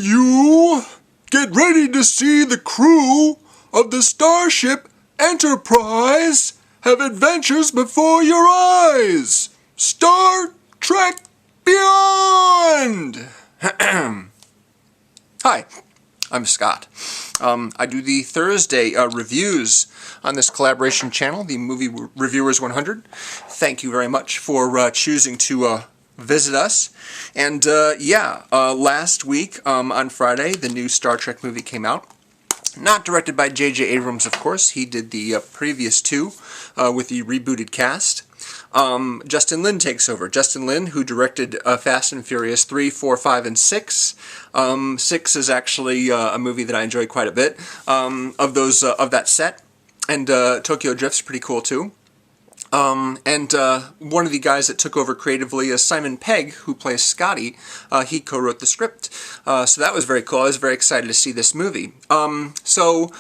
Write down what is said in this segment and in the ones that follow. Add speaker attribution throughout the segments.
Speaker 1: you! Get ready to see the crew of the Starship Enterprise have adventures before your eyes! Star Trek Beyond! Hi, I'm Scott. I do the Thursday reviews on this collaboration channel, the Movie Reviewers 100. Thank you very much for choosing to visit us. And last week on Friday, the new Star Trek movie came out. Not directed by J.J. Abrams, of course. He did the previous two with the rebooted cast. Justin Lin takes over. Justin Lin, who directed Fast and Furious 3, 4, 5, and 6. 6 is actually a movie that I enjoy quite a bit of that set. And Tokyo Drift's pretty cool too. One of the guys that took over creatively is Simon Pegg, who plays Scotty. He co-wrote the script. So that was very cool. I was very excited to see this movie. So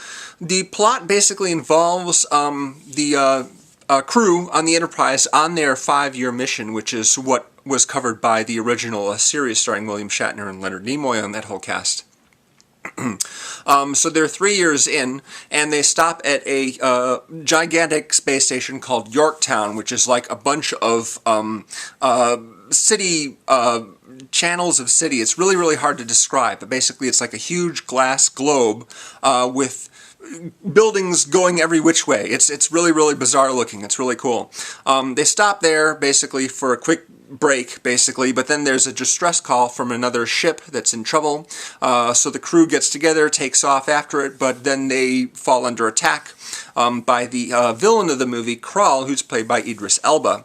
Speaker 1: the plot basically involves the crew on the Enterprise on their 5-year mission, which is what was covered by the original series starring William Shatner and Leonard Nimoy on that whole cast. So they're 3 years in, and they stop at a gigantic space station called Yorktown, which is like a bunch of city channels of city. It's really, really hard to describe, but basically it's like a huge glass globe with buildings going every which way. It's really, really bizarre looking. It's really cool. They stop there basically for a quick break, basically, but then there's a distress call from another ship that's in trouble. So the crew gets together, takes off after it, but then they fall under attack by the villain of the movie, Karl, who's played by Idris Elba.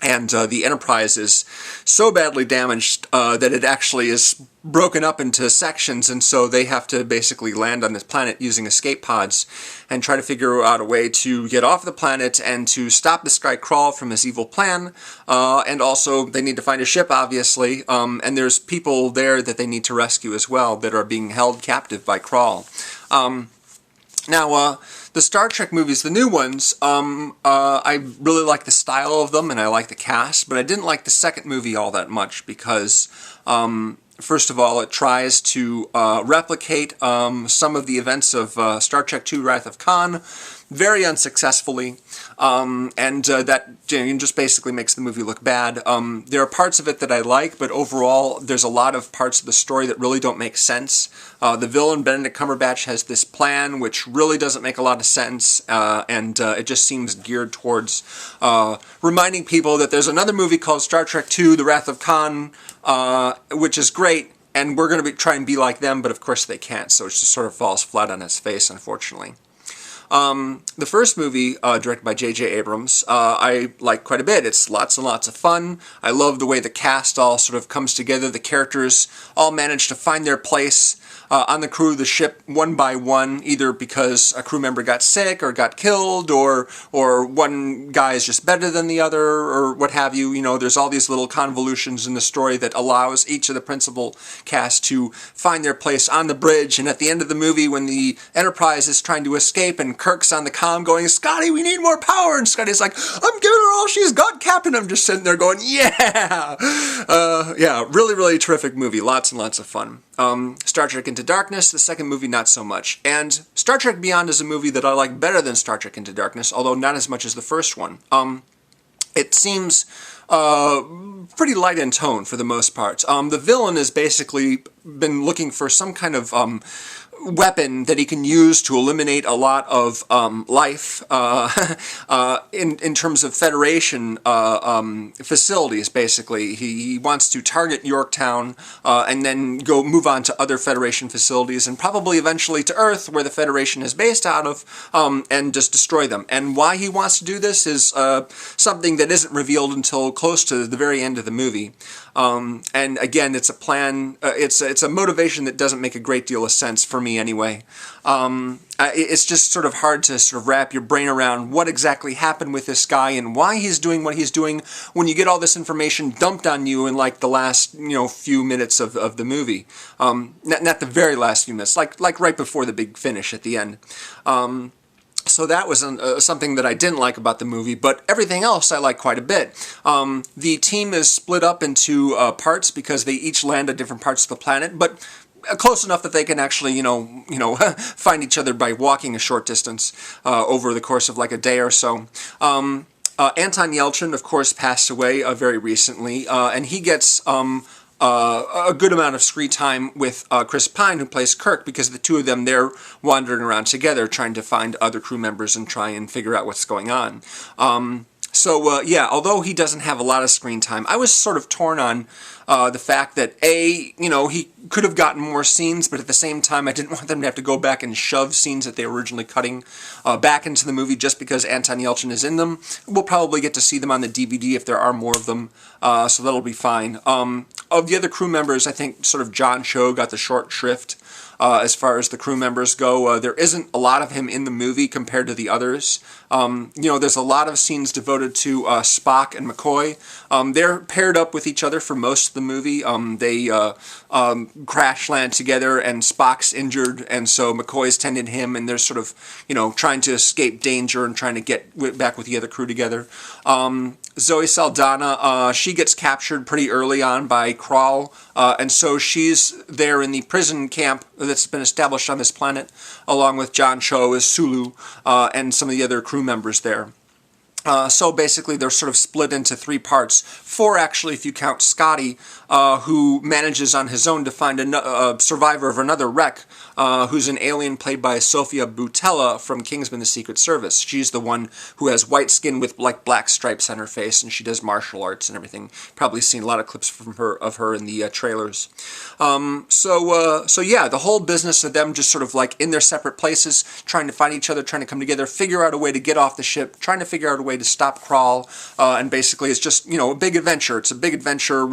Speaker 1: And the Enterprise is so badly damaged that it actually is broken up into sections, and so they have to basically land on this planet using escape pods and try to figure out a way to get off the planet and to stop this guy Karl from his evil plan. And also they need to find a ship, obviously, and there's people there that they need to rescue as well that are being held captive by Karl. Now, the Star Trek movies, the new ones, I really like the style of them and I like the cast, but I didn't like the second movie all that much because, first of all, it tries to replicate some of the events of Star Trek II Wrath of Khan very unsuccessfully, and that just basically makes the movie look bad. There are parts of it that I like, but overall there's a lot of parts of the story that really don't make sense. The villain, Benedict Cumberbatch, has this plan which really doesn't make a lot of sense, and it just seems geared towards reminding people that there's another movie called Star Trek II, The Wrath of Khan, which is great, and we're going to try and be like them, but of course they can't, so it just sort of falls flat on its face, unfortunately. The first movie, directed by J.J. Abrams, I like quite a bit. It's lots and lots of fun. I love the way the cast all sort of comes together. The characters all manage to find their place on the crew of the ship one by one, either because a crew member got sick or got killed, or one guy is just better than the other, or what have you. You know, there's all these little convolutions in the story that allows each of the principal cast to find their place on the bridge. And at the end of the movie, when the Enterprise is trying to escape and Kirk's on the comm going, "Scotty, we need more power," and Scotty's like, "I'm giving her all she's got, Captain." I'm just sitting there going, yeah! Yeah, really, really terrific movie. Lots and lots of fun. Star Trek Into Darkness, the second movie, not so much. And Star Trek Beyond is a movie that I like better than Star Trek Into Darkness, although not as much as the first one. It seems pretty light in tone for the most part. The villain has basically been looking for some kind of weapon that he can use to eliminate a lot of life in terms of Federation facilities, basically. He wants to target Yorktown and then go move on to other Federation facilities and probably eventually to Earth, where the Federation is based out of, and just destroy them. And why he wants to do this is something that isn't revealed until close to the very end of the movie. And again, it's a plan, it's a motivation that doesn't make a great deal of sense for me anyway. It's just sort of hard to sort of wrap your brain around what exactly happened with this guy and why he's doing what he's doing when you get all this information dumped on you in like the last, few minutes of the movie. Not the very last few minutes, like right before the big finish at the end. So that was something that I didn't like about the movie, but everything else I like quite a bit. The team is split up into parts because they each land at different parts of the planet, but close enough that they can actually, find each other by walking a short distance over the course of like a day or so. Anton Yelchin, of course, passed away very recently, and he gets a good amount of screen time with Chris Pine, who plays Kirk, because the two of them, they're wandering around together trying to find other crew members and try and figure out what's going on. Yeah, although he doesn't have a lot of screen time, I was sort of torn on the fact that, he could have gotten more scenes, but at the same time, I didn't want them to have to go back and shove scenes that they were originally cutting back into the movie just because Anton Yelchin is in them. We'll probably get to see them on the DVD if there are more of them, so that'll be fine. Of the other crew members, I think sort of John Cho got the short shrift. As far as the crew members go, there isn't a lot of him in the movie compared to the others. There's a lot of scenes devoted to Spock and McCoy. They're paired up with each other for most of the movie. They crash land together, and Spock's injured, and so McCoy's tending him, and they're sort of, trying to escape danger and trying to get back with the other crew together. Zoe Saldana, she gets captured pretty early on by Karl, and so she's there in the prison camp that's been established on this planet, along with John Cho as Sulu, and some of the other crew members there. So basically they're sort of split into three parts. Four, actually, if you count Scotty, who manages on his own to find a survivor of another wreck, who's an alien played by Sofia Boutella from Kingsman: The Secret Service. She's the one who has white skin with like black stripes on her face, and she does martial arts and everything. Probably seen a lot of clips from her in the trailers. So yeah, the whole business of them just sort of like in their separate places, trying to find each other, trying to come together, figure out a way to get off the ship, trying to figure out a way to stop Karl, and basically it's just, a big adventure. It's a big adventure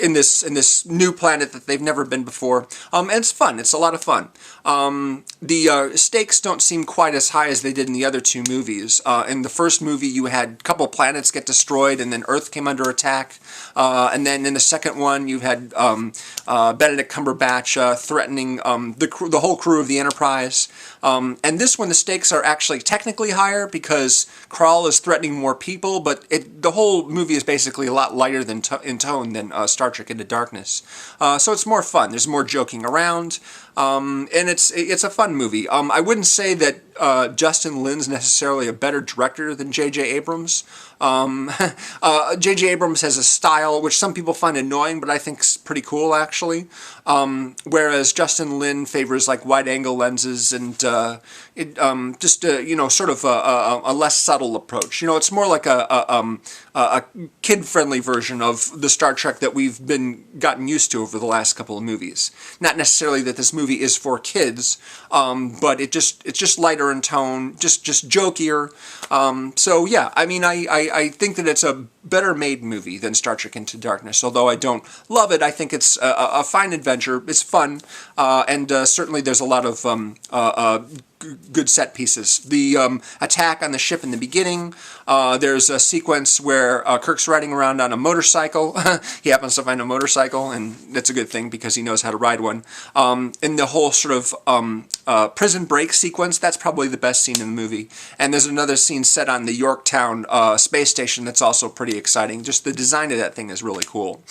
Speaker 1: in this new planet that they've never been before. And it's fun. It's a lot of fun. The stakes don't seem quite as high as they did in the other two movies. In the first movie, you had a couple planets get destroyed, and then Earth came under attack. And then in the second one, you had Benedict Cumberbatch threatening the whole crew of the Enterprise. And this one, the stakes are actually technically higher because Karl is threatening more people, but the whole movie is basically a lot lighter in tone than Star Trek Into Darkness. So it's more fun. There's more joking around. And it's a fun movie. I wouldn't say that Justin Lin's necessarily a better director than J.J. Abrams. J.J. Abrams has a style which some people find annoying, but I think is pretty cool, actually. Whereas Justin Lin favors like wide-angle lenses and sort of a less subtle approach. It's more like a kid-friendly version of the Star Trek that we've gotten used to over the last couple of movies. Not necessarily that this movie is for kids, but it's just lighter in tone, just jokier. So yeah, I mean, I think that it's a better made movie than Star Trek Into Darkness. Although I don't love it, I think it's a fine adventure. It's fun, and certainly there's a lot of good set pieces. The attack on the ship in the beginning, there's a sequence where Kirk's riding around on a motorcycle. He happens to find a motorcycle, and that's a good thing because he knows how to ride one. In the whole sort of prison break sequence, that's probably the best scene in the movie. And there's another scene set on the Yorktown space station that's also pretty exciting. Just the design of that thing is really cool.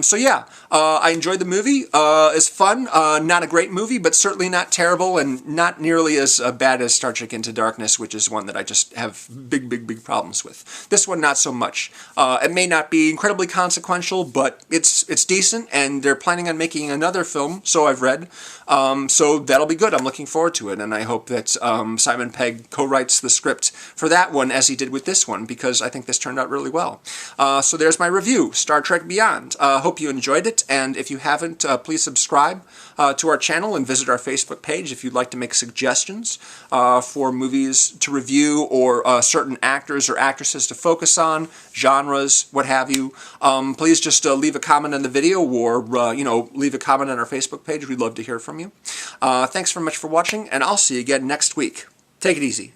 Speaker 1: So yeah, I enjoyed the movie. It's fun. Not a great movie, but certainly not terrible, and not nearly as bad as Star Trek Into Darkness, which is one that I just have big problems with. This one, not so much. It may not be incredibly consequential, but it's decent, and they're planning on making another film, so I've read. So that'll be good. I'm looking forward to it, and I hope that Simon Pegg co-writes the script for that one as he did with this one, because I think this turned out really well. So there's my review, Star Trek Beyond. Hope you enjoyed it, and if you haven't, please subscribe to our channel and visit our Facebook page if you'd like to make suggestions for movies to review or certain actors or actresses to focus on, genres, what have you. Please just leave a comment on the video or leave a comment on our Facebook page. We'd love to hear from you. Thanks very much for watching, and I'll see you again next week. Take it easy.